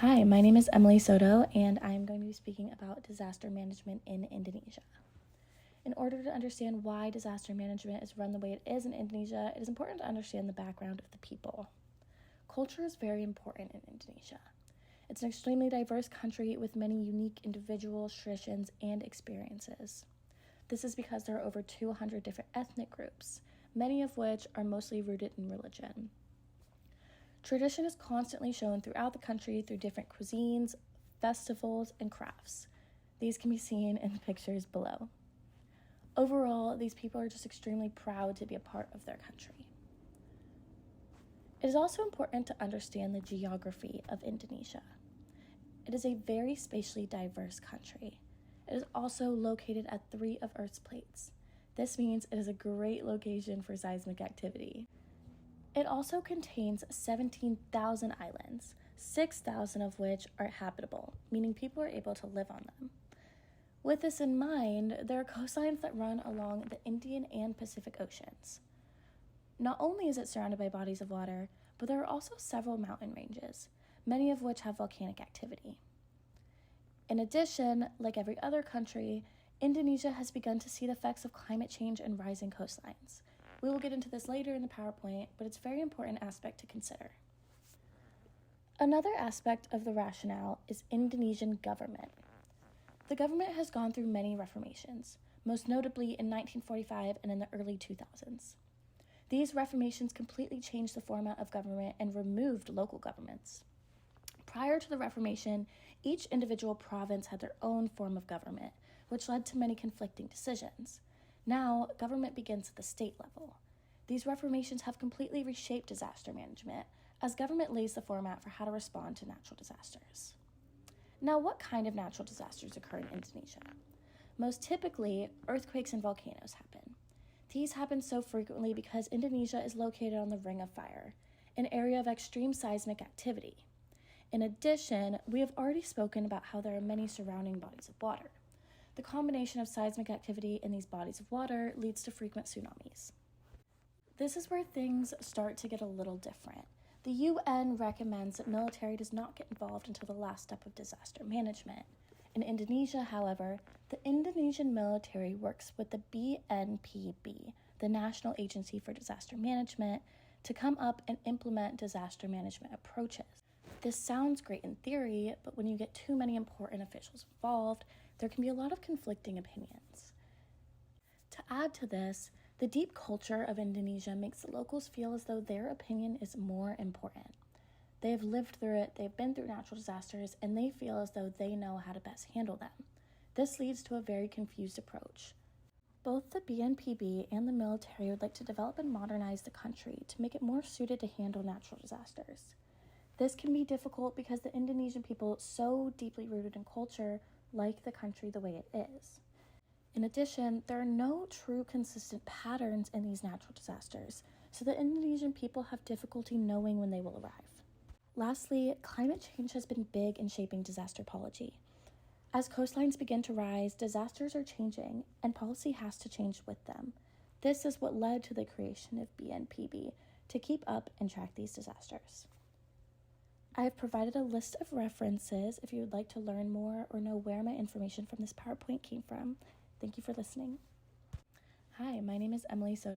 Hi, my name is Emily Soto, and I'm going to be speaking about disaster management in Indonesia. In order to understand why disaster management is run the way it is in Indonesia, it is important to understand the background of the people. Culture is very important in Indonesia. It's an extremely diverse country with many unique individuals, traditions, and experiences. This is because there are over 200 different ethnic groups, many of which are mostly rooted in religion. Tradition is constantly shown throughout the country through different cuisines, festivals, and crafts. These can be seen in the pictures below. Overall, these people are just extremely proud to be a part of their country. It is also important to understand the geography of Indonesia. It is a very spatially diverse country. It is also located at 3 of Earth's plates. This means it is a great location for seismic activity. It also contains 17,000 islands, 6,000 of which are habitable, meaning people are able to live on them. With this in mind, there are coastlines that run along the Indian and Pacific Oceans. Not only is it surrounded by bodies of water, but there are also several mountain ranges, many of which have volcanic activity. In addition, like every other country, Indonesia has begun to see the effects of climate change and rising coastlines. We will get into this later in the PowerPoint, but it's a very important aspect to consider. Another aspect of the rationale is Indonesian government. The government has gone through many reformations, most notably in 1945 and in the early 2000s. These reformations completely changed the format of government and removed local governments. Prior to the Reformation, each individual province had their own form of government, which led to many conflicting decisions. Now, government begins at the state level. These reformations have completely reshaped disaster management, as government lays the format for how to respond to natural disasters. Now, what kind of natural disasters occur in Indonesia? Most typically, earthquakes and volcanoes happen. These happen so frequently because Indonesia is located on the Ring of Fire, an area of extreme seismic activity. In addition, we have already spoken about how there are many surrounding bodies of water. The combination of seismic activity in these bodies of water leads to frequent tsunamis. This is where things start to get a little different. The UN recommends that military does not get involved until the last step of disaster management. In Indonesia, however, the Indonesian military works with the BNPB, the National Agency for Disaster Management, to come up and implement disaster management approaches. This sounds great in theory, but when you get too many important officials involved, there can be a lot of conflicting opinions. To add to this, the deep culture of Indonesia makes the locals feel as though their opinion is more important. They have lived through it, they've been through natural disasters, and they feel as though they know how to best handle them. This leads to a very confused approach. Both the BNPB and the military would like to develop and modernize the country to make it more suited to handle natural disasters. This can be difficult because the Indonesian people, so deeply rooted in culture, like the country the way it is. In addition, there are no true consistent patterns in these natural disasters, so the Indonesian people have difficulty knowing when they will arrive. Lastly, climate change has been big in shaping disaster policy. As coastlines begin to rise, disasters are changing, and policy has to change with them. This is what led to the creation of BNPB, to keep up and track these disasters. I have provided a list of references if you would like to learn more or know where my information from this PowerPoint came from. Thank you for listening. Hi, my name is Emily Soto.